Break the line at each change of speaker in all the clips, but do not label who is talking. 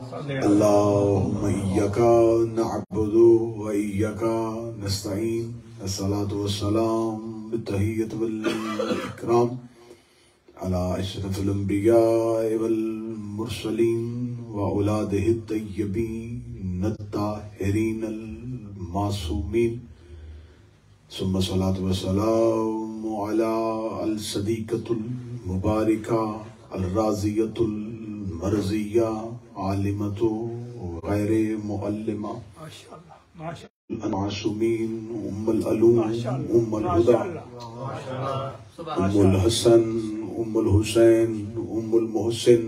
اللهم إياك نعبد وإياك نستعين الصلاة والسلام بالتحية والإكرام على أشرف الأنبياء والمرسلين وأولاده الطيبين الطاهرين المعصومين ثم الصلاة والسلام على الصديقة المباركة الرازية المرزية عالمة غير معلمة المعصومين العلوم الهدى الحسن الحسين المحسن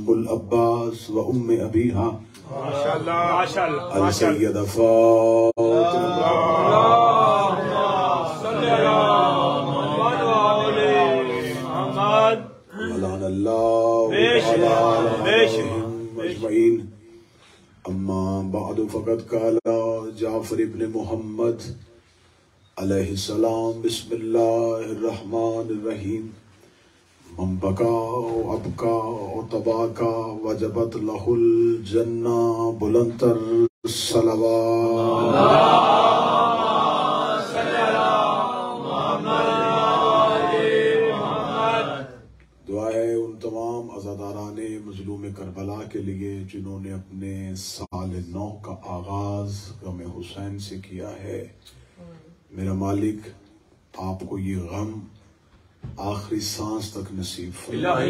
العباس أبيها السيدة فاطمة ولعن الله عليهم أجمعين. أما بعد فقد قال جعفر بن محمد عليه السلام بسم الله الرحمن الرحيم من بكى وأبكى وتباكى وجبت له الجنة بلندر الصلوات. دعا ہے ان تمام عزاداران مظلوم کربلا کے لیے جنہوں نے اپنے سال نو کا آغاز غم حسین سے کیا ہے. میرا مالک آپ کو یہ غم آخری سانس تک نصیب فرمائے.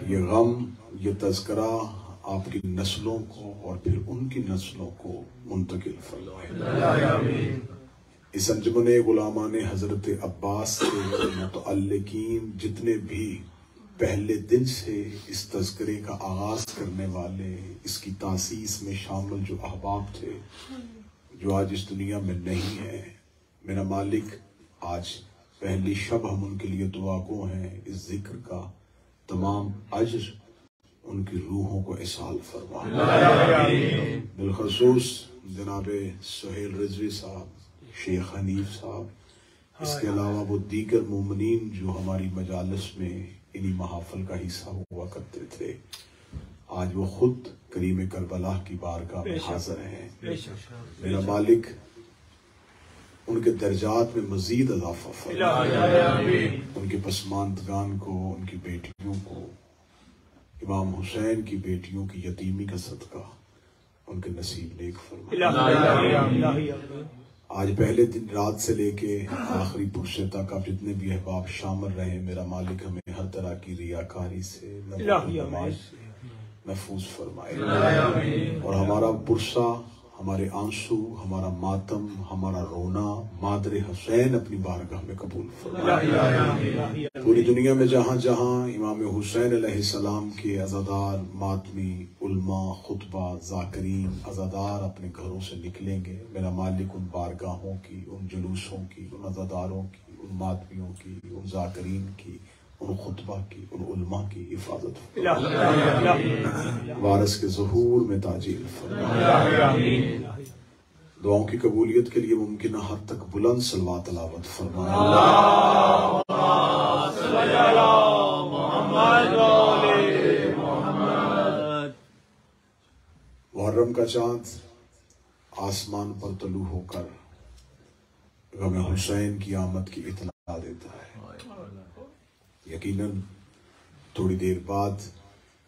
یہ غم یہ تذکرہ آپ کی نسلوں کو اور پھر ان کی نسلوں کو منتقل فرمائے. اس انجمن غلامان حضرت عباس کے متعلقین جتنے بھی پہلے دن سے اس تذکرے کا آغاز کرنے والے، اس کی تاسیس میں شامل جو احباب تھے جو آج اس دنیا میں نہیں ہیں، میرا مالک آج پہلی شب ہم ان کے لیے دعا گو ہیں. اس ذکر کا تمام اجر ان کی روحوں کو اصال فرما. بالخصوص جناب سہیل رضوی صاحب، شیخ حنیف صاحب، اس کے علاوہ وہ دیگر مومنین جو ہماری مجالس میں انہی محافل کا حصہ ہوا کرتے تھے، آج وہ خود کریم کربلا کی بارگاہ میں حاضر ہیں. میرا مالک ان کے درجات میں مزید اضافہ فرمائے. ان کے پسماندگان کو، ان کی بیٹیوں کو، امام حسین کی بیٹیوں کی یتیمی کا صدقہ ان کے نصیب نیک فرمائے. آج پہلے دن رات سے لے کے آخری پرسے تک آپ جتنے بھی احباب شامل رہے، میرا مالک ہمیں ہر طرح کی ریاکاری سے محفوظ فرمائے. اور ہمارا پرسہ، ہمارے آنسو، ہمارا ماتم، ہمارا رونا مادر حسین اپنی بارگاہ میں قبول فرمائے. پوری دنیا میں جہاں جہاں امام حسین علیہ السلام کے عزادار، ماتمی، علماء، خطبہ، ذاکرین، عزادار اپنے گھروں سے نکلیں گے، میرا مالک ان بارگاہوں کی، ان جلوسوں کی، ان عزاداروں کی، ان ماتمیوں کی، ان ذاکرین کی، ان خطبہ کی، ان علماء کی حفاظت فرمائے. وارث کے ظہور میں تاجیل فرمائے. دعاؤں کی قبولیت کے لیے ممکنہ حد تک بلند صلوات تلاوت فرمائے. محرم کا چاند آسمان پر طلوع ہو کر غم حسین کی آمد کی اطلاع دیتا ہے. یقیناً تھوڑی دیر بعد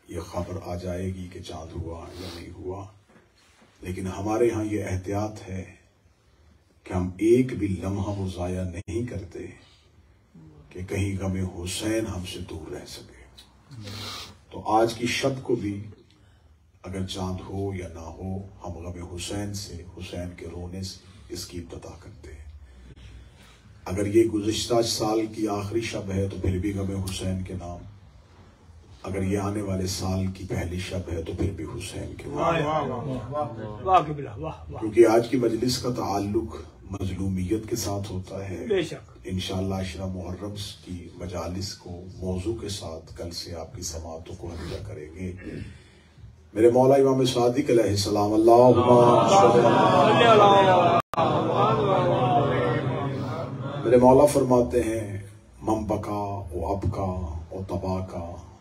یہ خبر آ جائے گی کہ چاند ہوا یا نہیں ہوا، لیکن ہمارے ہاں یہ احتیاط ہے کہ ہم ایک بھی لمحہ وہ ضائع نہیں کرتے کہ کہیں غم حسین ہم سے دور رہ سکے. تو آج کی شب کو بھی اگر چاند ہو یا نہ ہو، ہم غم حسین سے، حسین کے رونے سے اس کی ابتدا کرتے ہیں. اگر یہ گزشتہ سال کی آخری شب ہے تو پھر بھی غم حسین کے نام، اگر یہ آنے والے سال کی پہلی شب ہے تو پھر بھی حسین کے نام. کیونکہ آج کی مجلس کا تعلق مظلومیت کے ساتھ ہوتا ہے. انشاءاللہ عشرہ محرم کی مجالس کو موضوع کے ساتھ کل سے آپ کی سماعتوں کو ہدیہ کریں گے. میرے مولا امام صادق علیہ السلام اللہم میرے مولا فرماتے ہیں من بکا و ابکا و تباکا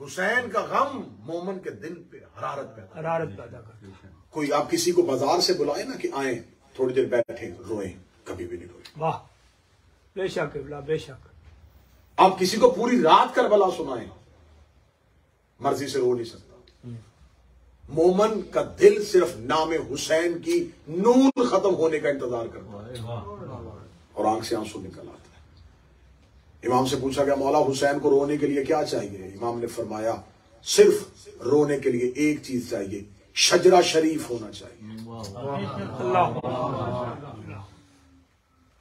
حسین کا غم مومن کے دل پہ حرارت پیدا
کرتا ہے.
کوئی آپ کسی کو بازار سے بلائے نا کہ آئیں تھوڑی دیر بیٹھیں روئیں، کبھی بھی نہیں روئیں.
واہ، بے شک بے شک.
آپ کسی کو پوری رات کربلا سنائیں، مرضی سے رو نہیں سکتا. مومن کا دل صرف نام حسین کی نور ختم ہونے کا انتظار کرتا ہے اور آنکھ سے آنسو نکل آتا ہے. امام سے پوچھا گیا مولا حسین کو رونے کے لیے کیا چاہیے؟ امام نے فرمایا صرف رونے کے لیے ایک چیز چاہیے، شجرہ شریف ہونا چاہیے،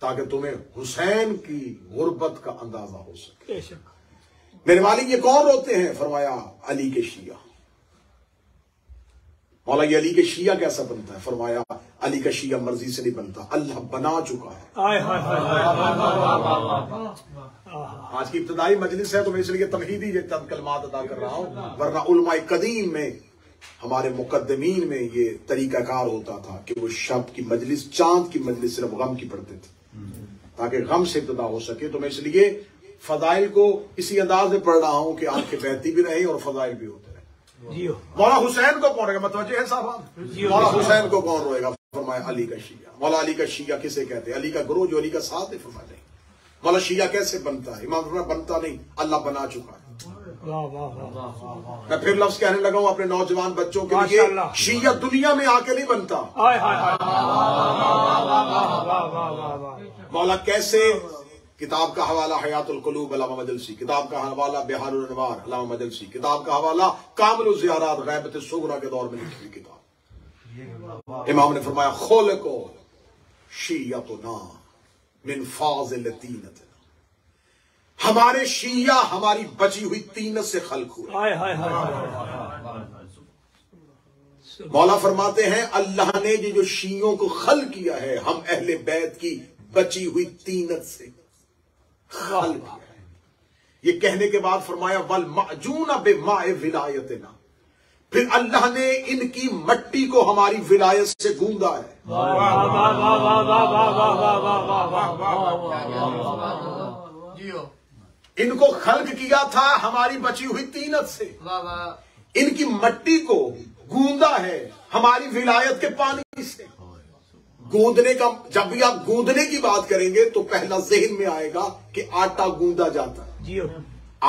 تاکہ تمہیں حسین کی غربت کا اندازہ ہو سکے. میرے مالک یہ کون روتے ہیں؟ فرمایا علی کے شیعہ. مولا یہ علی کے شیعہ کیسا بنتا ہے؟ فرمایا علی کا شیعہ مرضی سے نہیں بنتا، اللہ بنا چکا ہے. آج کی ابتدائی مجلس ہے تو میں اس لیے تمہیدی چند کلمات ادا کر رہا ہوں، ورنہ علماء قدیم میں ہمارے مقدمین میں یہ طریقہ کار ہوتا تھا کہ وہ شب کی مجلس، چاند کی مجلس صرف غم کی پڑھتے تھے تاکہ غم سے ابتدا ہو سکے. تو میں اس لیے فضائل کو اسی انداز میں پڑھ رہا ہوں کہ آنکھیں بہتی بھی رہیں اور فضائل بھی ہوتے رہیں. مولا حسین کو کون روئے گا؟ متوجہ ہے صاحب؟ مولا حسین کو کون روئے گا؟ فرمایا علی کا شیعہ. مولا علی کا شیعہ کسے کہتے ہیں؟ علی کا گروہ جو علی کا ساتھ ہے. فرمایا نہیں. مولا شیعہ کیسے بنتا ہے؟ امام فرمایا بنتا نہیں، اللہ بنا چکا ہے. میں پھر لفظ کہنے لگا ہوں اپنے نوجوان بچوں کے لیے، شیعہ دنیا میں آ کے نہیں بنتا. مولا کیسے؟ کتاب کا حوالہ حیات القلوب علامہ مجلسی، کتاب کا حوالہ بہار الانوار علامہ مجلسی، کتاب کا حوالہ کامل الزیارات غیبت الصغریٰ کے دور میں لکھی ہوئی کتاب. امام نے فرمایا خلقو شیعتنا من فاضل طینتنا، ہمارے شیعہ ہماری بچی ہوئی طینت سے خلق ہوئے. مولا فرماتے ہیں اللہ نے یہ جو شیعوں کو خلق کیا ہے ہم اہل بیت کی بچی ہوئی طینت سے خلق کیا ہے. یہ کہنے کے بعد فرمایا والمعجون بماء ولایتنا، پھر اللہ نے ان کی مٹی کو ہماری ولایت سے گوندا ہے. ان کو خلق کیا تھا ہماری بچی ہوئی طینت سے، ان کی مٹی کو گوندا ہے ہماری ولایت کے پانی سے. گوندنے کا، جب بھی آپ گوندنے کی بات کریں گے تو پہلا ذہن میں آئے گا کہ آٹا گوندا جاتا ہے.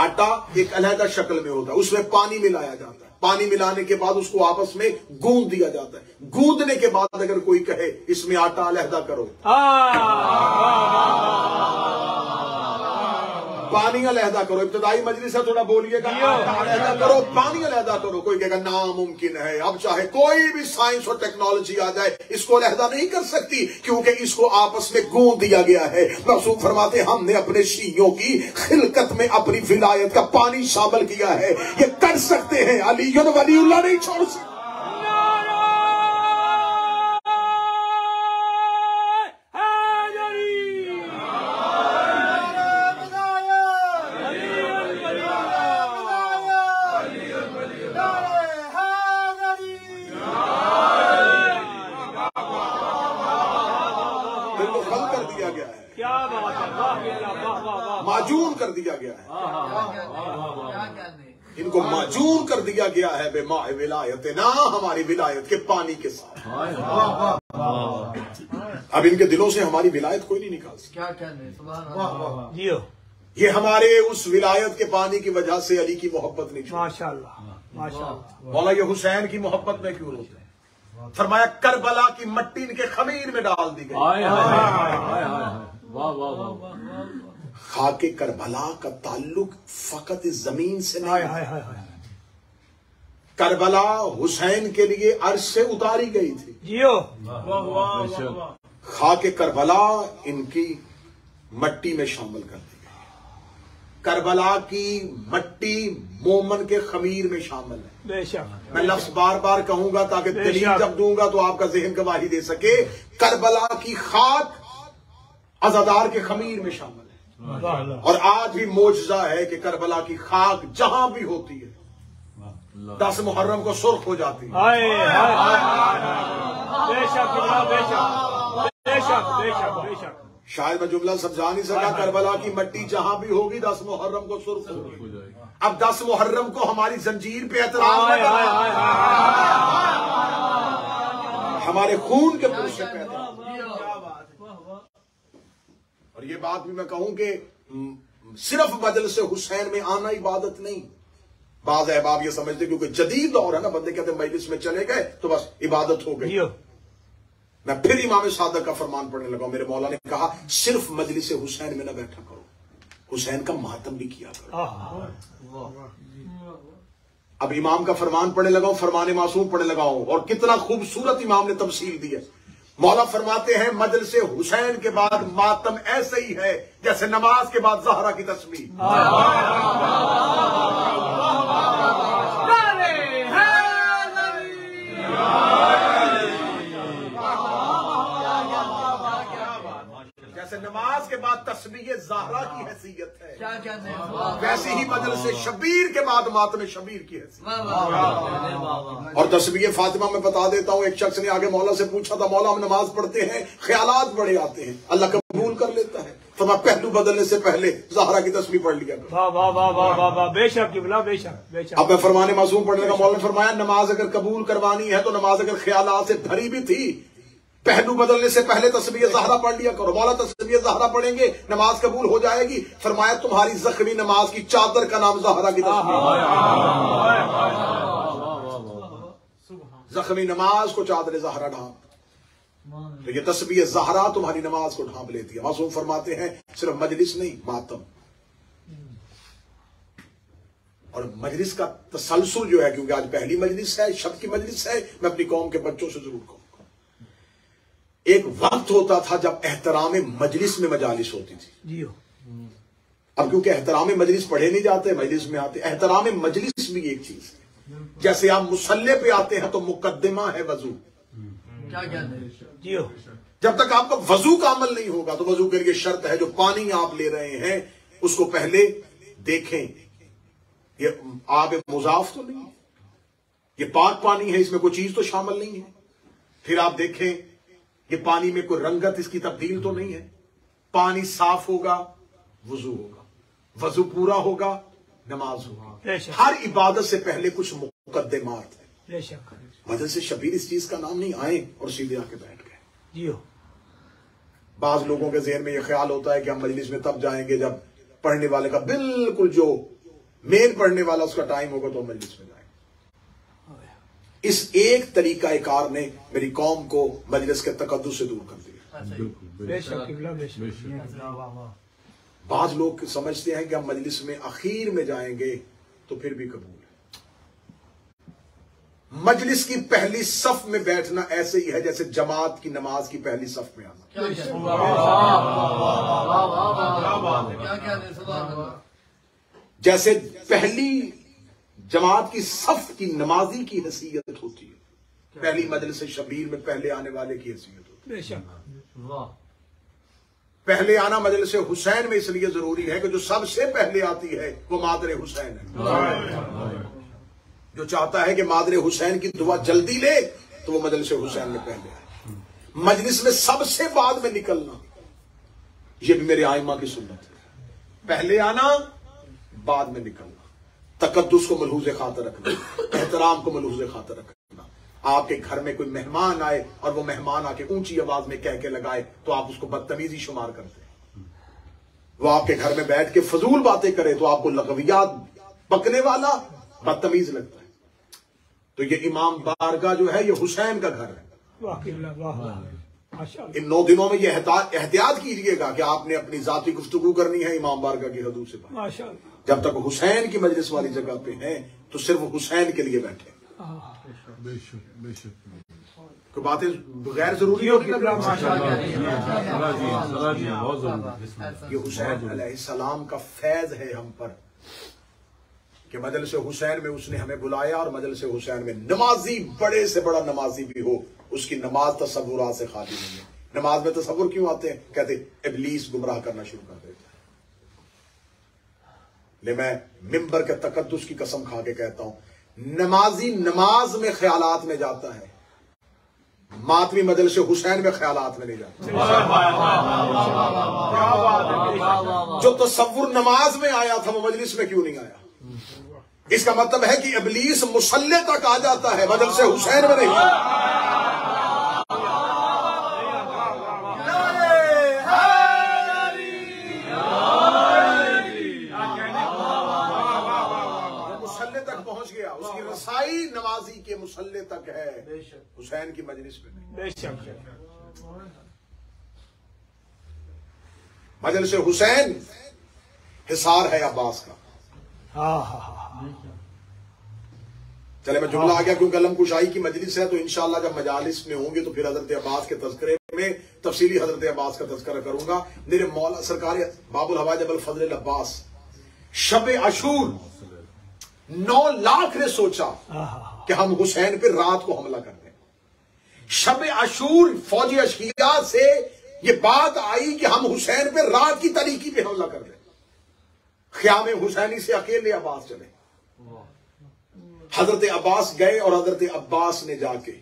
آٹا ایک علیحدہ شکل میں ہوتا ہے، اس میں پانی ملایا جاتا ہے، پانی ملانے کے بعد اس کو آپس میں گوند دیا جاتا ہے. گوندنے کے بعد اگر کوئی کہے اس میں آٹا علیحدہ کرو، پانی علیحدہ کرو، ابتدائی مجلس ہے تھوڑا بولیے گا، آٹا علیحدہ کرو، پانی علیحدہ کرو، کوئی کہے گا ناممکن ہے. اب چاہے کوئی بھی سائنس اور ٹیکنالوجی آ جائے اس کو علیحدہ نہیں کر سکتی کیونکہ اس کو آپس میں گوند دیا گیا ہے. معصوم فرماتے ہم نے اپنے شیعوں کی خلقت میں اپنی ولایت کا پانی شامل کیا ہے. یہ کر سکتے ہیں، علی ولی اللہ نہیں چھوڑ سکتے. معجون کر دیا گیا ہے، ان کو معجون کر دیا گیا ہے بماء ولایتنا، ہماری ولایت کے پانی کے ساتھ. اب ان کے دلوں سے ہماری ولایت کوئی نہیں نکال سکتا. یہ ہمارے اس ولایت کے پانی کی وجہ سے علی کی محبت نہیں چھوڑی. ماشاءاللہ. مولا یہ حسین کی محبت میں کیوں روتے ہیں؟ فرمایا کربلا کی مٹی ان کے خمیر میں ڈال دی گئی. خاک کربلا کا تعلق فقط زمین سے نہیں، کربلا حسین کے لیے عرش سے اتاری گئی تھی. خاک کربلا ان کی مٹی میں شامل کر دی گئی. کربلا کی مٹی مومن کے خمیر میں شامل ہے. میں لفظ بار بار کہوں گا تاکہ دلیل جب دوں گا تو آپ کا ذہن گواہی دے سکے. کربلا کی خاک عزادار کے خمیر میں شامل ہے. اور آج بھی معجزہ ہے کہ کربلا کی خاک جہاں بھی ہوتی ہے 10 محرم کو سرخ ہو جاتی ہے. شاید میں جملہ سمجھا نہیں سکا. کربلا کی مٹی جہاں بھی ہوگی 10 محرم کو سرخ ہوگی. اب 10 محرم کو ہماری زنجیر پہ اعتراض نہ کرنا، ہمارے خون کے پوچھ سے پیدا۔ اور یہ بات بھی میں کہوں کہ صرف مجلس حسین میں آنا عبادت نہیں۔ بعض احباب یہ سمجھتے کیونکہ جدید دور ہے نا، بندے کہتے ہیں مجلس میں چلے گئے تو بس عبادت ہو گئی۔ میں پھر امام صادق کا فرمان پڑھنے لگا، میرے مولا نے کہا صرف مجلس حسین میں نہ بیٹھا کرو، حسین کا ماتم بھی کیا کرو۔ اب امام کا فرمان پڑھنے لگا ہوں، فرمان معصوم پڑھنے لگا ہوں، اور کتنا خوبصورت امام نے تفصیل دی ہے۔ مولا فرماتے ہیں مجلس حسین کے بعد ماتم ایسے ہی ہے جیسے نماز کے بعد زہرا کی تسبیح۔ جیسے نماز کے بعد تسبیح زہرا کی حیثیت ہے، ویسے ہی مجلس شبیر کے بعد ماتم شبیر کی حیثیت۔ اور تسبیح فاطمہ میں بتا دیتا ہوں، ایک شخص نے آگے مولا سے پوچھا تھا، مولا ہم نماز پڑھتے ہیں خیالات بڑے آتے ہیں، اللہ قبول کر لیتا ہے، تو میں پہلو بدلنے سے پہلے زہرا کی تسبیح پڑھ لیا کروں۔
بے شک قبلہ، بے شک بے شک۔
اب میں فرمان معصوم پڑھنے کا، مولا نے فرمایا نماز اگر قبول کروانی ہے تو نماز اگر خیالات سے بھری بھی تھی، پہلو بدلنے سے پہلے تسبیح زہرا پڑھ لیا کرو۔ مولا تسبیح زہرا پڑھیں گے نماز قبول ہو جائے گی۔ فرمایا تمہاری زخمی نماز کی چادر کا نام زہرا کی تسبیح۔ زخمی نماز کو چادر زہرا ڈھانپ، تو یہ تسبیح زہرا تمہاری نماز کو ڈھانپ لیتی ہے۔ معصوم فرماتے ہیں صرف مجلس نہیں، ماتم اور مجلس کا تسلسل جو ہے، کیونکہ آج پہلی مجلس ہے، شب کی مجلس ہے، میں اپنی قوم کے بچوں سے ضرور کہوں، ایک وقت ہوتا تھا جب احترام مجلس میں مجالس ہوتی تھی۔ اب کیونکہ احترام مجلس پڑھے نہیں جاتے، مجلس میں آتے، احترام مجلس بھی ایک چیز ہے۔ جیسے آپ مصلی پہ آتے ہیں تو مقدمہ ہے وضو، جب تک آپ کا وضو کا عمل نہیں ہوگا تو وضو کے لیے شرط ہے جو پانی آپ لے رہے ہیں اس کو پہلے دیکھیں، یہ آب مضاف تو نہیں ہے، یہ پاک پانی ہے، اس میں کوئی چیز تو شامل نہیں ہے۔ پھر آپ دیکھیں یہ پانی میں کوئی رنگت اس کی تبدیل تو نہیں ہے، پانی صاف ہوگا وضو ہوگا، وضو پورا ہوگا نماز ہوگا۔ ہر عبادت سے پہلے کچھ مقدمات ہیں۔ مجلس شبیر اس چیز کا نام نہیں، آئے اور سیدھے آ کے بیٹھ گئے۔ بعض لوگوں کے ذہن میں یہ خیال ہوتا ہے کہ ہم مجلس میں تب جائیں گے جب پڑھنے والے کا بالکل جو مین پڑھنے والا اس کا ٹائم ہوگا تو مجلس میں جائیں گے۔ اس ایک طریقہ کار نے میری قوم کو مجلس کے تقدس سے دور کر دیا۔ بعض لوگ سمجھتے ہیں کہ ہم مجلس میں اخیر میں جائیں گے تو پھر بھی قبول ہے۔ مجلس کی پہلی صف میں بیٹھنا ایسے ہی ہے جیسے جماعت کی نماز کی پہلی صف میں آنا۔ جیسے پہلی جماعت کی صف کی نمازی کی حیثیت ہوتی ہے، پہلی مجلس شبیر میں پہلے آنے والے کی حیثیت ہوتی ہے۔ پہلے آنا مجلس حسین میں اس لیے ضروری ہے کہ جو سب سے پہلے آتی ہے وہ مادر حسین ہے۔ جو چاہتا ہے کہ مادر حسین کی دعا جلدی لے تو وہ مجلس حسین میں پہلے آئے۔ مجلس میں سب سے بعد میں نکلنا یہ بھی میرے آئمہ کی سنت ہے، پہلے آنا بعد میں نکلنا، تقدس کو ملحوظ خاطر رکھنا، احترام کو ملحوظ خاطر رکھنا۔ آپ کے گھر میں کوئی مہمان آئے اور وہ مہمان آ کے اونچی آواز میں کہہ کے لگائے تو آپ اس کو بدتمیزی شمار کرتے ہیں۔ وہ آپ کے گھر میں بیٹھ کے فضول باتیں کرے تو آپ کو لغویات بکنے والا بدتمیز لگتا ہے۔ تو یہ امام بارگاہ جو ہے یہ حسین کا گھر ہے۔ ان 9 دنوں میں یہ احتیاط کیجئے گا کہ آپ نے اپنی ذاتی گفتگو کرنی ہے امام بارگاہ کی حدود سے باہر۔ جب تک حسین کی مجلس والی جگہ پہ ہیں تو صرف حسین کے لیے بیٹھے۔ کوئی باتیں غیر ضروری ہوگی، یہ حسین علیہ السلام کا فیض ہے ہم پر کہ مجلس حسین میں اس نے ہمیں بلایا، اور مجلس حسین میں نمازی بڑے سے بڑا نمازی بھی ہو اس کی نماز تصورات سے خالی نہیں ہے۔ نماز میں تصور کیوں آتے ہیں؟ کہتے ابلیس گمراہ کرنا شروع کر دیتا ہے۔ لے میں ممبر کے تقدس کی قسم کھا کے کہتا ہوں، نمازی نماز میں خیالات میں جاتا ہے، ماتمی مجلس حسین میں خیالات میں نہیں جاتا۔ جو تصور نماز میں آیا تھا وہ مجلس میں کیوں نہیں آیا؟ اس کا مطلب ہے کہ ابلیس مصلی تک آ جاتا ہے، مجلس حسین میں نہیں۔ مصلی تک پہنچ گیا، اس کی رسائی نمازی کے مصلی تک ہے، حسین کی مجلس میں نہیں۔ مجلس حسین حصار ہے عباس کا۔ چلے میں جملہ آ گیا کیونکہ علم کشائی کی مجلس ہے، تو انشاءاللہ جب مجالس میں ہوں گے تو پھر حضرت عباس کے تذکرے میں تفصیلی حضرت عباس کا تذکرہ کروں گا۔ میرے مولا سرکار باب الحوائج ابو الفضل العباس شب عاشور 9 لاکھ نے سوچا کہ ہم حسین پہ رات کو حملہ کر دیں۔ شب عاشور فوجی اشقیاء سے یہ بات آئی کہ ہم حسین پہ رات کی تاریکی پہ حملہ کر دیں۔ خیام حسینی سے اکیلے عباس چلے، حضرت عباس گئے اور حضرت عباس نے جا کے،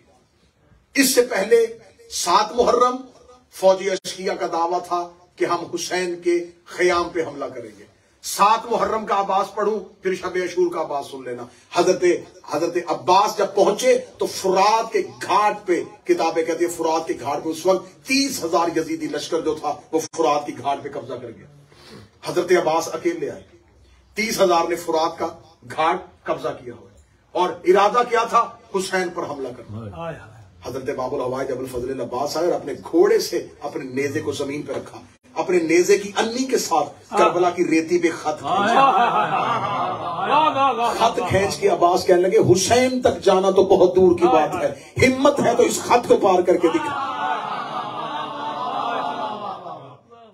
اس سے پہلے 7 محرم فوجی اشقیاء کا دعویٰ تھا کہ ہم حسین کے خیام پہ حملہ کریں گے۔ 7 محرم کا عباس پڑھوں، پھر شب عاشور کا عباس سن لینا۔ حضرت عباس جب پہنچے تو فرات کے گھاٹ پہ، کتابیں کہتی ہیں فرات کے گھاٹ پہ اس وقت 30,000 یزیدی لشکر جو تھا وہ فرات کی گھاٹ پہ قبضہ کر گیا۔ حضرت عباس اکیلے آئے، 30,000 نے فرات کا گھاٹ قبضہ کیا ہوا اور ارادہ کیا تھا حسین پر حملہ کرنا۔ حضرت باب الحوائج ابو الفضل العباس آئے اور اپنے گھوڑے سے اپنے نیزے کو زمین پہ رکھا، اپنے نیزے کی انی کے ساتھ کربلا کی ریتی پہ خط کھینچ کے عباس کہنے لگے حسین تک جانا تو بہت دور کی بات ہے، ہمت ہے تو اس خط کو پار کر کے دکھا،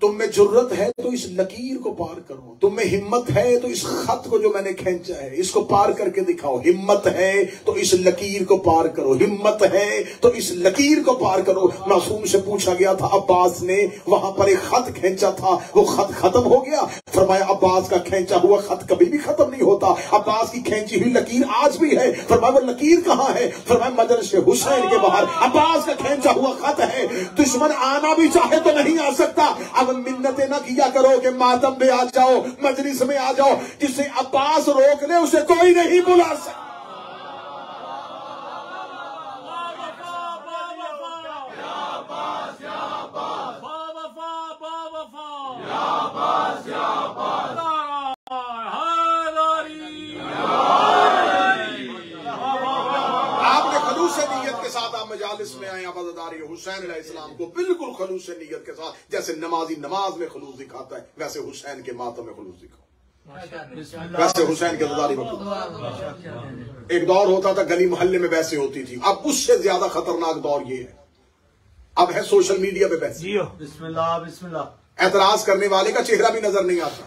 تم میں جرت ہے تو اس لکیر کو پار کرو، تم میں ہمت ہے تو اس خط کو جو میں نے کھینچا ہے اس کو پار کر کے دکھاؤ، ہمت ہے تو اس لکیر کو پار کرو، ہمت ہے تو اس لکیر کو پار کرو۔ معصوم سے پوچھا گیا تھا عباس نے وہاں پر ایک خط کھینچا تھا، وہ خط ختم ہو گیا؟ فرمایا عباس کا کھینچا ہوا خط کبھی بھی ختم نہیں ہوتا، عباس کی کھینچی ہوئی لکیر آج بھی ہے۔ فرمایا وہ لکیر کہاں ہے؟ فرمایا مجلس حسین کے باہر عباس کا کھینچا ہوا خط ہے، دشمن آنا بھی چاہے تو نہیں آ سکتا۔ اب منتیں نہ کیا کرو کہ ماتم میں آ جاؤ، مجلس میں آ جاؤ، جسے عباس روک لے اسے کوئی نہیں بلا سکتا۔ مجالس میں آئے عبادتاری حسین علیہ السلام کو بالکل خلوص نیت کے ساتھ، جیسے نمازی نماز میں خلوص دکھاتا ہے ویسے حسین کے ماتم میں خلوص دکھاؤ، ویسے حسین کے عبادتاری میں۔ ایک دور ہوتا تھا گلی محلے میں بحثیں ہوتی تھی، اب اس سے زیادہ خطرناک دور یہ ہے، اب ہے سوشل میڈیا پہ بحث۔
بسم اللہ بسم اللہ۔
اعتراض کرنے والے کا چہرہ بھی نظر نہیں آتا،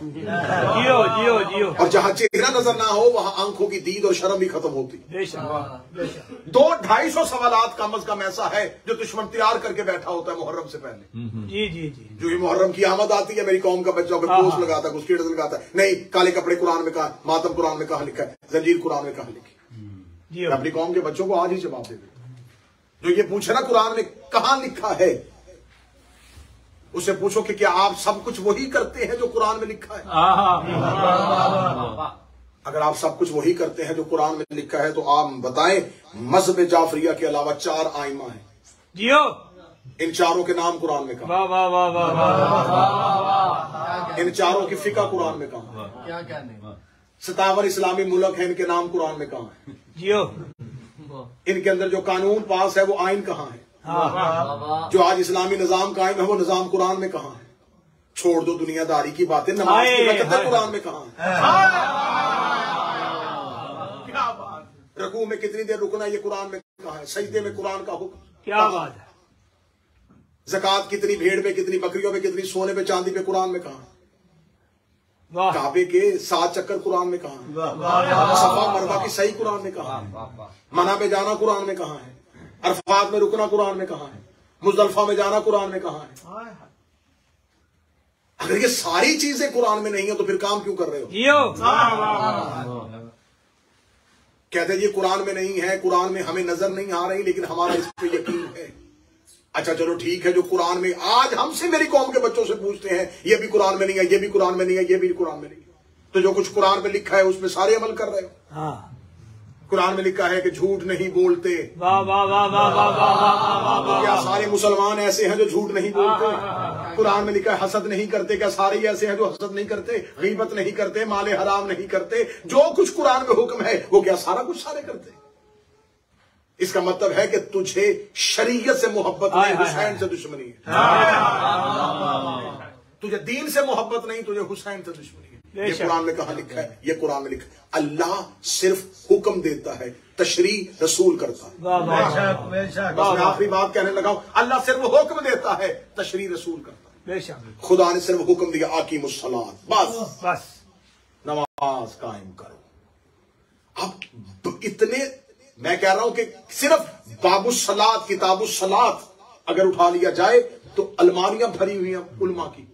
اور جہاں چہرہ نظر نہ ہو وہاں آنکھوں کی دید اور شرم بھی ختم ہوتی۔ 200-250 سوالات کم از کم ایسا ہے جو دشمن تیار کر کے بیٹھا ہوتا ہے محرم سے پہلے۔ جو یہ محرم کی آمد آتی ہے میری قوم کا بچہ پوسٹ لگاتا ہے، اسٹیٹس لگاتا ہے، نہیں کالے کپڑے قرآن میں کہا، ماتم قرآن میں کہاں لکھا ہے، زنجیر قرآن میں کہاں لکھی۔ اپنی قوم کے بچوں کو آج ہی جواب دے دے، جو یہ پوچھے نا قرآن میں کہاں لکھا ہے، اسے پوچھو کہ کیا آپ سب کچھ وہی کرتے ہیں جو قرآن میں لکھا ہے؟ اگر آپ سب کچھ وہی کرتے ہیں جو قرآن میں لکھا ہے تو آپ بتائیں مذہب جعفریہ کے علاوہ 4 آئمہ ہیں، ان 4 کے نام قرآن میں کہاں؟ ان 4 کی فقہ قرآن میں کہاں؟ 57 اسلامی ملک ہیں، ان کے نام قرآن میں کہاں ہیں؟ ان کے اندر جو قانون پاس ہے وہ آئین کہاں ہے؟ جو آج اسلامی نظام قائم ہے وہ نظام قرآن میں کہاں ہے؟ چھوڑ دو دنیا داری کی باتیں، نماز کی برکتیں قرآن میں کہاں ہے؟ رکوع میں کتنی دیر رکنا یہ قرآن میں کہاں ہے؟ سجدے میں قرآن کا حکم
کیا بات ہے؟
زکوٰۃ کتنی بھیڑ پہ، کتنی بکریوں پہ، کتنی سونے پہ چاندی پہ قرآن میں کہاں ہے؟ کعبے کے 7 چکر قرآن میں کہاں ہے؟ صفا مروہ کی صحیح قرآن میں کہاں ہے؟ منع پہ جانا قرآن میں کہاں ہے؟ عرفات میں رکنا قرآن میں کہاں ہے؟ مزدلفہ میں جانا قرآن میں کہاں ہے؟ اگر یہ ساری چیزیں قرآن میں نہیں ہیں تو پھر کام کیوں کر رہے ہو؟ کہتے ہیں یہ قرآن میں نہیں ہے، قرآن میں ہمیں نظر نہیں آ رہی لیکن ہمارا اس پہ یقین ہے۔ اچھا چلو ٹھیک ہے، جو قرآن میں آج ہم سے میری قوم کے بچوں سے پوچھتے ہیں یہ بھی قرآن میں نہیں ہے، یہ بھی قرآن میں نہیں ہے، یہ بھی قرآن میں نہیں ہے، تو تو جو کچھ قرآن میں لکھا ہے اس میں سارے عمل کر رہے ہو؟
ہاں
قرآن میں لکھا ہے کہ جھوٹ نہیں بولتے،
واہ واہ واہ واہ واہ واہ واہ
کیا سارے مسلمان ایسے ہیں جو جھوٹ نہیں بولتے؟ قرآن میں لکھا ہے حسد نہیں کرتے، کیا سارے ہی ایسے ہیں جو حسد نہیں کرتے، غیبت نہیں کرتے، مال حرام نہیں کرتے؟ جو کچھ قرآن میں حکم ہے وہ کیا سارا کچھ سارے کرتے؟ اس کا مطلب ہے کہ تجھے شریعت سے محبت نہیں، حسین سے دشمنی ہے۔ تجھے دین سے محبت نہیں، تجھے حسین سے دشمنی ہے۔ یہ قرآن میں کہاں لکھا ہے؟ یہ قرآن میں لکھا ہے اللہ صرف حکم دیتا ہے، تشریع رسول کرتا ہے۔ بس میں آخری بات کہنے لگا ہوں، اللہ صرف حکم دیتا ہے، تشریع رسول کرتا ہے۔
بے شک
خدا نے صرف حکم دیا اقیم الصلاۃ، بس
بس
نماز قائم کرو۔ اب اتنے میں کہہ رہا ہوں کہ صرف باب الصلاۃ، کتاب الصلاۃ اگر اٹھا لیا جائے تو الماریاں بھری ہوئی ہیں علماء کی۔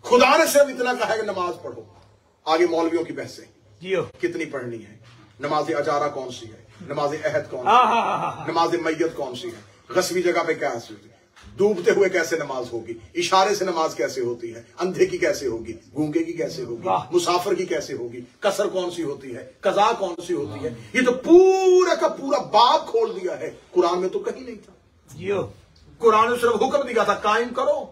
خدا نے صرف اتنا کہا ہے کہ نماز پڑھو، آگے مولویوں کی بحثیں
جیو
کتنی پڑھنی ہے، نماز اجارہ کون سی ہے، نماز عہد کون سی ہے، نماز میت کون سی ہے، غصبی جگہ پہ کیسے ہوتی ہے، ڈوبتے ہوئے کیسے نماز ہوگی، اشارے سے نماز کیسے ہوتی ہے، اندھے کی کیسے ہوگی، گونگے کی کیسے ہوگی، مسافر کی کیسے ہوگی، قصر کون سی ہوتی ہے، قضا کون سی ہوتی ہے۔ یہ تو پورا کا پورا باب کھول دیا ہے، قرآن میں تو کہیں نہیں تھا۔
جیو
قرآن نے صرف حکم دیا تھا قائم کرو،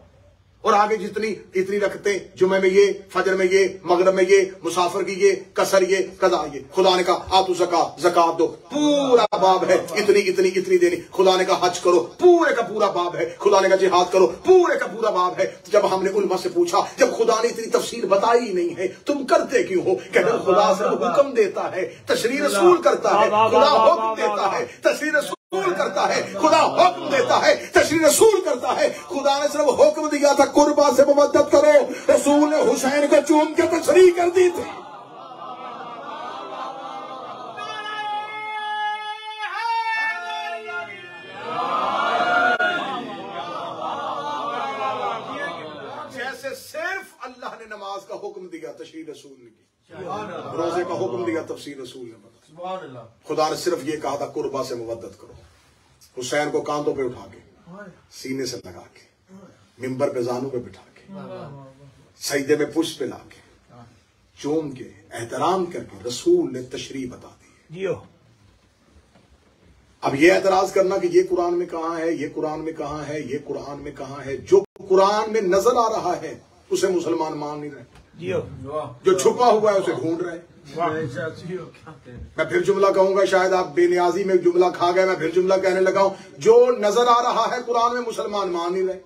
اور آگے جتنی اتنی رکھتے، جمعے میں یہ، فجر میں یہ، مغرب میں یہ، مسافر کی یہ، قصر یہ، قضا یہ۔ خدا نے کہا آتو زکات دو، پورا باب ہے، اتنی اتنی اتنی دینی۔ خدا نے کہا حج کرو، پورے کا پورا باب ہے۔ خدا نے کہا جہاد کرو، پورے کا پورا باب ہے۔ جب ہم نے علماء سے پوچھا، جب خدا نے اتنی تفصیل بتائی ہی نہیں ہے تم کرتے کیوں ہو؟ کہ اگر خدا سے حکم دیتا ہے، تشریع رسول کرتا ہے، خدا حکم دیتا ہے، تشریع رسول کرتا ہے، خدا حکم دیتا ہے، تشریع رسول کرتا ہے۔ خدا نے صرف حکم دیا تھا قربا سے مودت کرو، رسول نے حسین کو چوم کے تشریح کر دی تھی۔ جیسے صرف اللہ نے نماز کا حکم دیا، تشریع رسول نے کی، روزے کا حکم دیا، تفسیر رسول نے بتا۔ خدا نے صرف یہ کہا تھا قربا سے مودت کرو، حسین کو کاندھوں پہ اٹھا کے، سینے سے لگا کے، ممبر پہ زانوں پہ بٹھا کے، سجدے میں پشت پہ لا کے، چوم کے، احترام کر کے رسول نے تشریح بتا دی۔
جیو
اب یہ اعتراض کرنا کہ یہ قرآن میں کہاں ہے، یہ قرآن میں کہاں ہے، یہ قرآن میں کہاں ہے، جو قرآن میں نظر آ رہا ہے اسے مسلمان مان نہیں رہے،
جیو
جو چھپا ہوا ہے اسے ڈھونڈ رہے۔ میں پھر جملہ کہوں گا، شاید آپ بے نیازی میں جملہ کھا گئے، میں پھر جملہ کہنے لگا ہوں، جو نظر آ رہا ہے قرآن میں مسلمان مان نہیں رہے،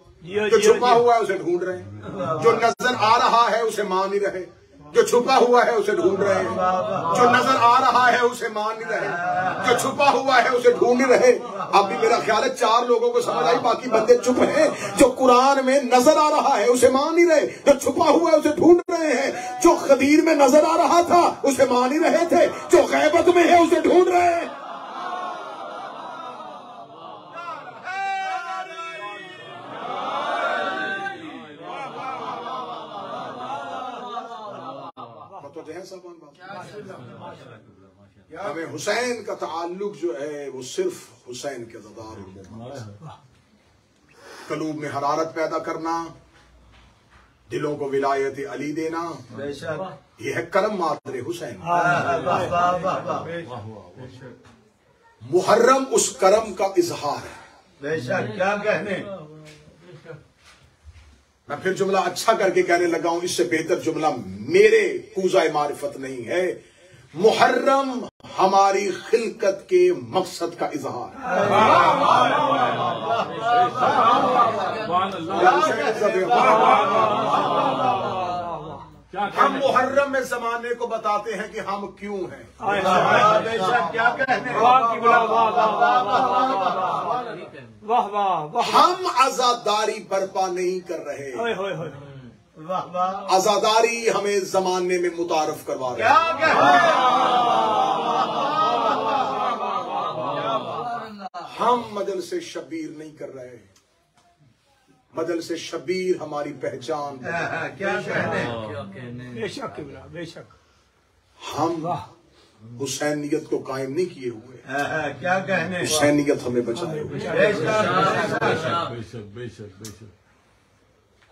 جو چھپا ہوا ہے اسے ڈھونڈ رہے ہیں، جو نظر آ رہا ہے اسے مان نہیں رہے، جو چھپا ہوا ہے اسے ڈھونڈ رہے ہیں، جو نظر آ رہا ہے اسے مان نہیں رہے، جو چھپا ہوا ہے اسے ڈھونڈ نہیں رہے۔ اب بھی میرا خیال ہے 4 لوگوں کو سمجھ آئی، باقی بندے چپ ہیں۔ جو قرآن میں نظر آ رہا ہے اسے مان نہیں رہے، جو چھپا ہوا ہے اسے ڈھونڈ رہے ہیں، جو خدیر میں نظر آ رہا تھا اسے مان نہیں رہے تھے، جو غیبت میں ہے اسے ڈھونڈ رہے ہیں۔ ہمیں حسین کا تعلق جو ہے وہ صرف حسین کے زدار قلوب میں حرارت پیدا کرنا، دلوں کو ولایت علی دینا، یہ ہے کرم مادر حسین۔ محرم اس کرم کا اظہار ہے۔
کیا کہنے،
میں پھر جملہ اچھا کر کے کہنے لگا ہوں، اس سے بہتر جملہ میرے کوزہ معرفت نہیں ہے۔ محرم ہماری خلقت کے مقصد کا اظہار ہے۔ ہم محرم میں زمانے کو بتاتے ہیں کہ ہم کیوں ہیں۔
کیا کہنے،
ہم عزاداری برپا نہیں کر رہے، عزاداری ہمیں زمانے میں متعارف کروا رہے ہیں۔ ہم مجلس شبیر نہیں کر رہے، مجلس شبیر ہماری پہچان۔
کیا کہنے، بے شک بے شک،
ہم حسینیت کو قائم نہیں کیے ہوئے،
کیا کہنے،
حسینیت ہمیں بچائے ہوئے۔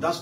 10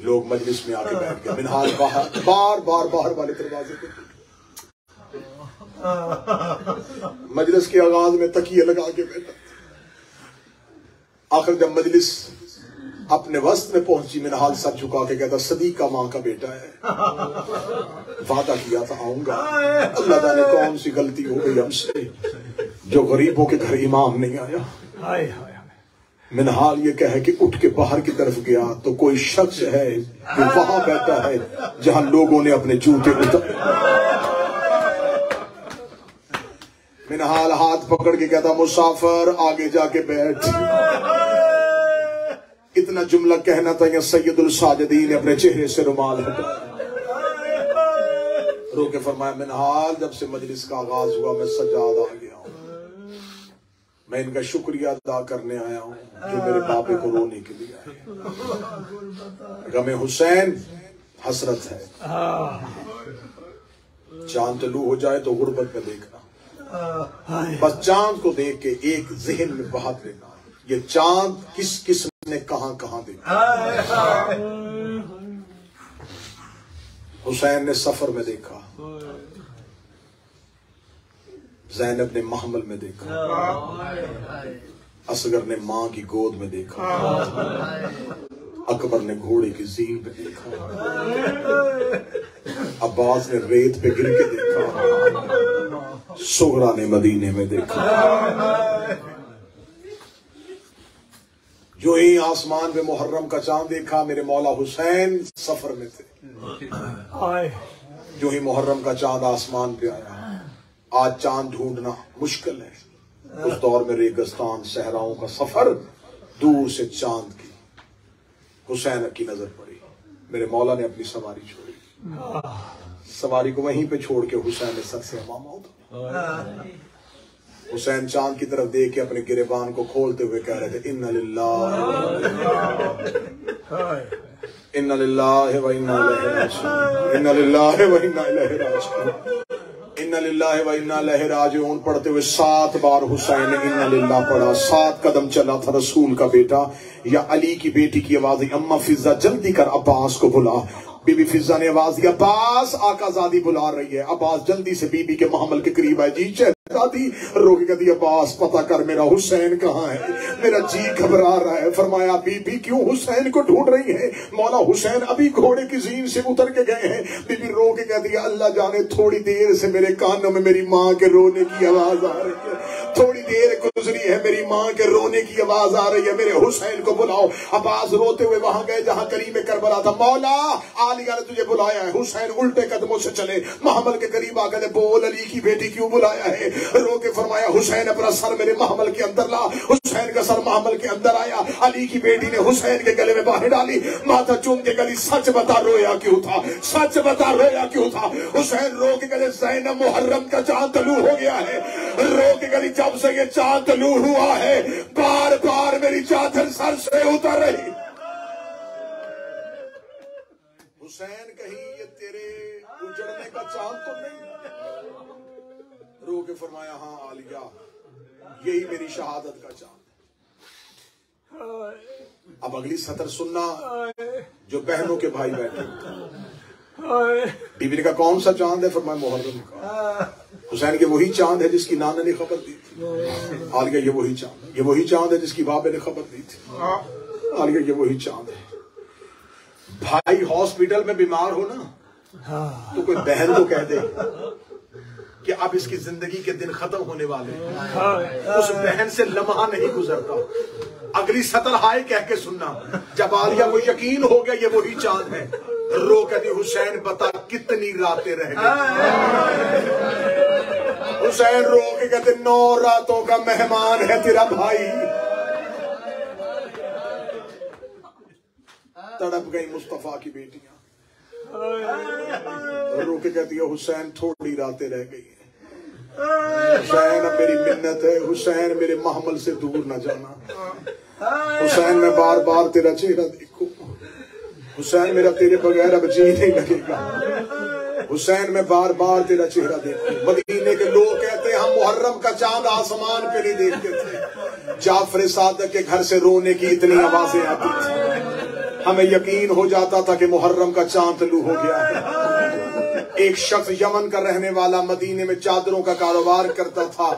لوگ مجلس میں آ کے بیٹھ گئے، منہال بار باہر والے دروازے پہ، مجلس کے آغاز میں تکیے لگا کے بیٹھا۔ آخر جب مجلس اپنے وسط میں پہنچی، منہال سر جھکا کے کہتا صدیقہ ماں کا بیٹا ہے، وعدہ کیا تھا آؤں گا، اللہ جانے کون سی غلطی ہو گئی ہم سے جو غریبوں کے گھر امام نہیں آیا۔ منہال یہ کہے کہ اٹھ کے باہر کی طرف گیا تو کوئی شخص ہے جو وہاں بیٹھا ہے جہاں لوگوں نے اپنے جوتے اتارے۔ منہال ہاتھ پکڑ کے کہتا مسافر آگے جا کے بیٹھ۔ اتنا جملہ کہنا تھا یا سید الساجدین نے اپنے چہرے سے رومال ہٹایا، رو کے فرمایا منہال جب سے مجلس کا آغاز ہوا میں سجاد آ گیا ہوں، میں ان کا شکریہ ادا کرنے آیا ہوں جو میرے بابے کو رونے کے لیے آئے۔ غم حسین حسرت ہے، چاند طلوع ہو جائے تو غربت میں دیکھنا، بس چاند کو دیکھ کے ایک ذہن میں بہت لینا یہ چاند کس کس نے کہاں کہاں دیکھا۔ حسین نے سفر میں دیکھا، زینب نے محمل میں دیکھا، اصغر نے ماں کی گود میں دیکھا، اکبر نے گھوڑے کی زین پہ دیکھا، عباس نے ریت پہ گر کے دیکھا، سغرا نے مدینے میں دیکھا۔ جو ہی آسمان میں محرم کا چاند دیکھا میرے مولا حسین سفر میں تھے، جو ہی محرم کا چاند آسمان پہ آیا۔ آج چاند ڈھونڈنا مشکل ہے، اس دور میں ریگستان صحراؤں کا سفر، دور سے چاند کی حسین کی نظر پڑی، میرے مولا نے اپنی سواری چھوڑی، سواری کو وہیں پہ چھوڑ کے حسین نے سر سے امامہ اتارا۔ حسین چاند کی طرف دیکھ کے اپنے گریبان کو کھولتے ہوئے کہہ رہے تھے اِنَّ لِلَّهِ وَإِنَّا إِلَيْهِ رَاجِعُونَ، اِنَّ لِلَّهِ وَإِنَّا إِلَيْهِ رَاجِعُونَ، اِنَّ لِلَّهِ وَإِنَّا إِلَيْهِ رَاجِعُونَ پڑھتے ہوئے 7 بار حسین نے اِنَّ لِلَّهِ پڑھا۔ 7 قدم چلا تھا رسول کا بیٹا، یا علی کی بیٹی کی آواز اماں فضہ جلدی کر عباس کو بلا۔ بی بی فضہ نے آواز دی عباس آقا زادی بلا رہی ہے۔ عباس جلدی سے بی بی کے محمل کے قریب آئے، جی دادی روک کے دی عباس پتہ کر میرا حسین کہاں ہے، میرا جی گھبرا رہا ہے۔ فرمایا بی بی کیوں حسین کو ڈھونڈ رہی ہے؟ مولا حسین ابھی گھوڑے کی زین سے اتر کے گئے ہیں۔ بی بی رو کے کہہ دیا اللہ جانے تھوڑی دیر سے میرے کانوں میں میری ماں کے رونے کی آواز آ رہی ہے، تھوڑی دیر گزری ہے میری ماں کے رونے کی آواز آ رہی ہے، میرے حسین کو بلاؤ۔ عباس روتے ہوئے وہاں گئے جہاں کریم کربلا تھا۔ مولا عالیہ نے تجھے بلایا ہے۔ حسین الٹے قدموں سے چلے، محمل کے قریب آ کے بول علی کی بیٹی کیوں بلایا ہے؟ رو کے فرمایا حسین اپنا سر میرے محمل کے اندر لا۔ حسین کا سر محمل کے اندر آیا، علی کی بیٹی نے حسین کے گلے میں باہیں ڈالی، ماتھا چوم کے گلی سچ بتا رویا کیوں تھا، سچ بتا رویا کیوں تھا؟ حسین رو کے گلے زینب محرم کا چاند طلوع ہو گیا ہے، رو کے گلی جب سے یہ چاند طلوع ہوا ہے بار بار میری چادر سر سے اتر رہی۔ حسین کہیں یہ تیرے اجڑنے کا چاند تو نہیں؟ رو کے فرمایا ہاں عالیہ یہی میری شہادت کا چاند ہے۔ اب اگلی سطر سننا، جو بہنوں کے بھائی بیٹھے، بی بی نے کہا کون سا چاند ہے؟ فرمایا محرم کا۔ حسین کے وہی چاند ہے جس کی نانا نے خبر دی تھی۔ عالیہ یہ وہی چاند ہے، یہ وہی چاند ہے جس کی بابے نے خبر دی تھی۔ عالیہ یہ وہی چاند ہے۔ بھائی ہاسپٹل میں بیمار ہو نا تو کوئی بہن تو کہہ دے کہ اب اس کی زندگی کے دن ختم ہونے والے ہیں، اس بہن سے لمحہ نہیں گزرتا۔ اگلی سطر ہائے کہہ کے سننا، جب عالیہ کو یقین ہو گیا یہ وہی چاند ہے، رو کہتی حسین بتا کتنی راتیں رہ گئی؟ حسین رو کے کہتے 9 راتوں کا مہمان ہے تیرا بھائی۔ تڑپ گئی مصطفیٰ کی بیٹیاں، رو کے کہتی ہے حسین تھوڑی راتیں رہ گئی ہیں، حسین اب میری منت ہے، حسین میرے محمل سے دور نہ جانا، حسین میں بار بار تیرا چہرہ دیکھوں، حسین میرا تیرے بغیر اب جی نہیں لگے گا، حسین میں بار بار تیرا چہرہ دیکھوں۔ مدینے کے لوگ کہتے ہیں ہم محرم کا چاند آسمان پہ نہیں دیکھتے تھے، جعفر صادق کے گھر سے رونے کی اتنی آوازیں آتی تھی، ہمیں یقین ہو جاتا تھا کہ محرم کا چاند طلوع ہو گیا ہے۔ ایک شخص یمن کا رہنے والا مدینے میں چادروں کا کاروبار کرتا تھا،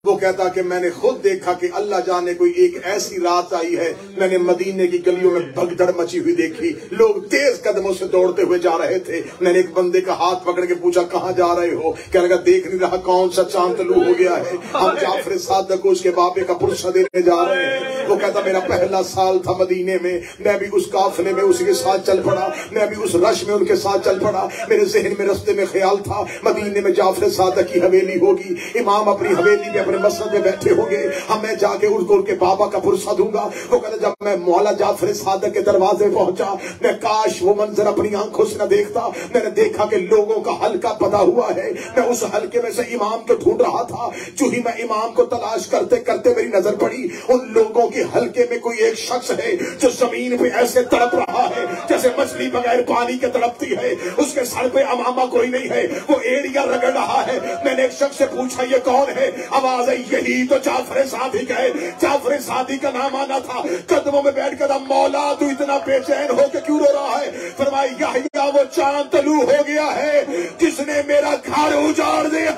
وہ کہتا کہ میں نے خود دیکھا کہ اللہ جانے کوئی ایک ایسی رات آئی ہے، میں نے مدینے کی گلیوں میں بھگدڑ مچی ہوئی دیکھی، لوگ تیز قدموں سے دوڑتے ہوئے جا رہے تھے۔ میں نے ایک بندے کا ہاتھ پکڑ کے پوچھا کہاں جا رہے ہو؟ کہنے لگا دیکھ نہیں رہا کون سا چاند طلوع ہو گیا ہے، ہم جعفر صادق کو اس کے بابے کا پرسہ دینے جا رہے ہیں۔ وہ کہتا میرا پہلا سال تھا مدینے میں، میں بھی اس قافلے میں اسی کے ساتھ چل پڑا، میں بھی اس رش میں ان کے ساتھ چل پڑا۔ میرے ذہن میں رستے میں خیال تھا مدینے میں جعفر صادق کی حویلی ہوگی، امام اپنی حویلی میں مسجد میں بیٹھے ہوں گے، ہم میں جا کے ان کے بابا کا پرسہ دوں گا۔ وہ کہتا جب میں مولا جعفر صادق کے دروازے پہنچا، میں کاش وہ منظر اپنی آنکھوں سے نہ دیکھتا۔ میں نے دیکھا کہ لوگوں کا حلقہ بنا ہوا ہے، میں اس حلقے میں سے امام کو ڈھونڈ رہا تھا۔ جو ہی میں امام کو تلاش کرتے کرتے میری نظر پڑی، ان لوگوں کے حلقے میں کوئی ایک شخص ہے جو زمین پہ ایسے تڑپ رہا ہے جیسے مچھلی بغیر پانی کے تڑپتی ہے، اس کے سر پہ امامہ کوئی نہیں ہے، وہ ایڑیاں رگڑ رہا ہے۔ میں نے ایک شخص سے پوچھا یہ کون ہے؟ آواز ہے یہی تو جعفر صادق ہے۔ جعفر صادق کا نام آنا تھا۔ قدموں میں بیٹھ کر مولا تو اتنا بے چین ہو کے کیوں رو رہا ہے؟ فرمایا یحییٰ وہ چاند طلوع ہو گیا ہے جس نے میرا گھر اجاڑ دیا۔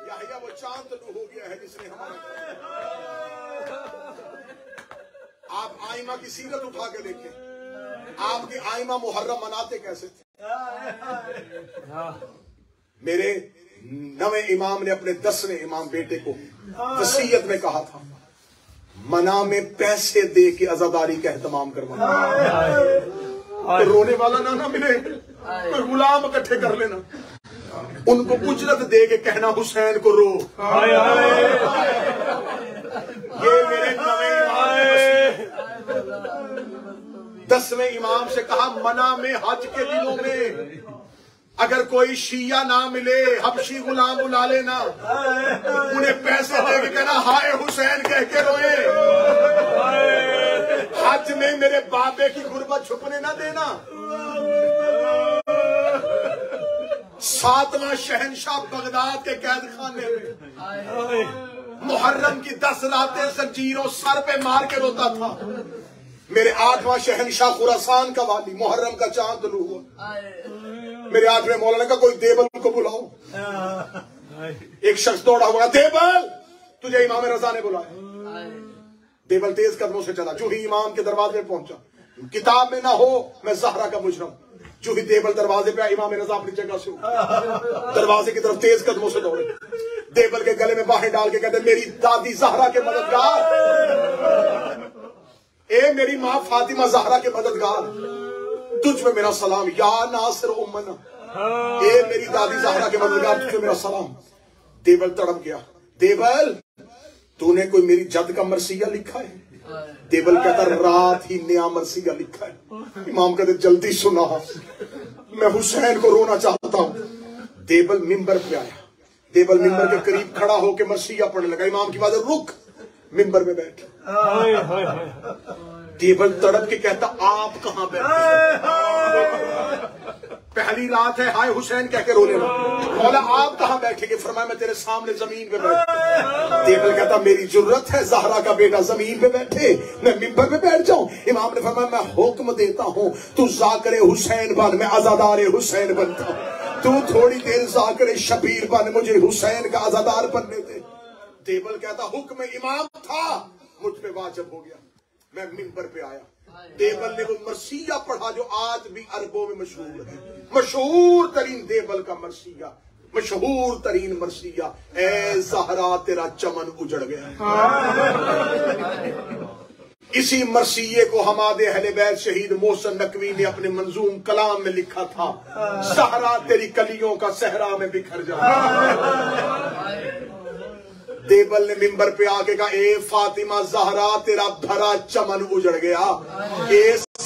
یحییٰ وہ چاند طلوع ہو گیا ہے جس نے ہمارا۔ آپ آئمہ کی سیرت اٹھا کے دیکھیں، آپ کے آئمہ محرم مناتے کیسے تھے؟ میرے 9ویں امام نے اپنے 10ویں امام بیٹے کو وصیت میں کہا تھا منا میں پیسے دے کے عزاداری کا اہتمام کروانا، رونے والا نہ ملے، کوئی غلام اکٹھے کر لینا، ان کو اجرت دے کے کہنا حسین کو رو۔ یہ میرے 9ویں امام نے 10ویں امام سے کہا منا میں حج کے دنوں میں اگر کوئی شیعہ نہ ملے حبشی غلام بلا لینا، انہیں پیسے دے کے کہنا ہائے حسین کہہ کے روئے، حج میں میرے بابے کی غربت چھپنے نہ دینا۔ 7واں شہنشاہ بغداد کے قید خانے میں محرم کی 10 راتیں زنجیروں سر پہ مار کے روتا تھا۔ میرے 8واں شہنشاہ خراسان کا والی محرم کا چاند طلوع ہوا، میرے 8ویں مولانا کا کوئی دیبل کو بلاؤ۔ ایک شخص دوڑا ہوا دیبل تجھے امام رضا نے بلایا۔ دیبل تیز قدموں سے چلا، جو ہی امام کے دروازے پہنچا، کتاب میں نہ ہو میں زہرا کا مجرم، جو ہی دیبل دروازے پہ امام رضا اپنی جگہ سے دروازے کی طرف تیز قدموں سے دوڑے، دیبل کے گلے میں باہیں ڈال کے کہتے میری دادی زہرا کے مددگار، اے میری ماں فاطمہ زہرا کے مددگار، تجھ میں میرا سلام یا ناصر امنا، اے میری دادی زہرا کے مددگار تجھ میں میرا سلام۔ دیبل تڑپ گیا، دیبل تو نے کوئی میری جد کا مرثیہ لکھا ہے؟ دیبل کہتا رات ہی نیا مرثیہ لکھا ہے۔ امام کہتے جلدی سنا، میں حسین کو رونا چاہتا ہوں۔ دیبل ممبر پہ آیا، دیبل ممبر کے قریب کھڑا ہو کے مرثیہ پڑھنے لگا، امام کی بات رک، ممبر میں بیٹھ۔ دیبل تڑپ کے کہتا آپ کہاں بیٹھے؟ پہلی رات ہے، ہائے حسین کہہ کے رو لینا۔ مولا آپ کہاں بیٹھے گے؟ فرمایا میں تیرے سامنے زمین پہ بیٹھا۔ دیبل کہتا میری جرت ہے زہرا کا بیٹا زمین پہ بیٹھے، میں ممبر پہ بیٹھ جاؤں؟ امام نے فرمایا میں حکم دیتا ہوں تو ذاکر حسین بن، میں عزادار حسین بنتا ہوں، تو تھوڑی دیر ذاکر شبیر بن، مجھے حسین کا عزادار بننے دے۔ دیبل کہتا حکم امام تھا مجھ پہ واجب ہو گیا، میں ممبر پہ آیا۔ دیبل نے وہ مرثیہ پڑھا جو آج بھی عربوں میں مشہور ہے، مشہور ترین دیبل کا مرثیہ، مشہور ترین مرثیہ، اے زہرا تیرا چمن اجڑ گیا۔ اسی مرثیے کو حماد اہل بیت شہید محسن نقوی نے اپنے منظوم کلام میں لکھا تھا، زہرا تیری کلیوں کا صحرا میں بکھر جا۔ دیبل نے ممبر پہ آ کے کہا اے فاطمہ زہرا تیرا بھرا چمن اجڑ گیا، اے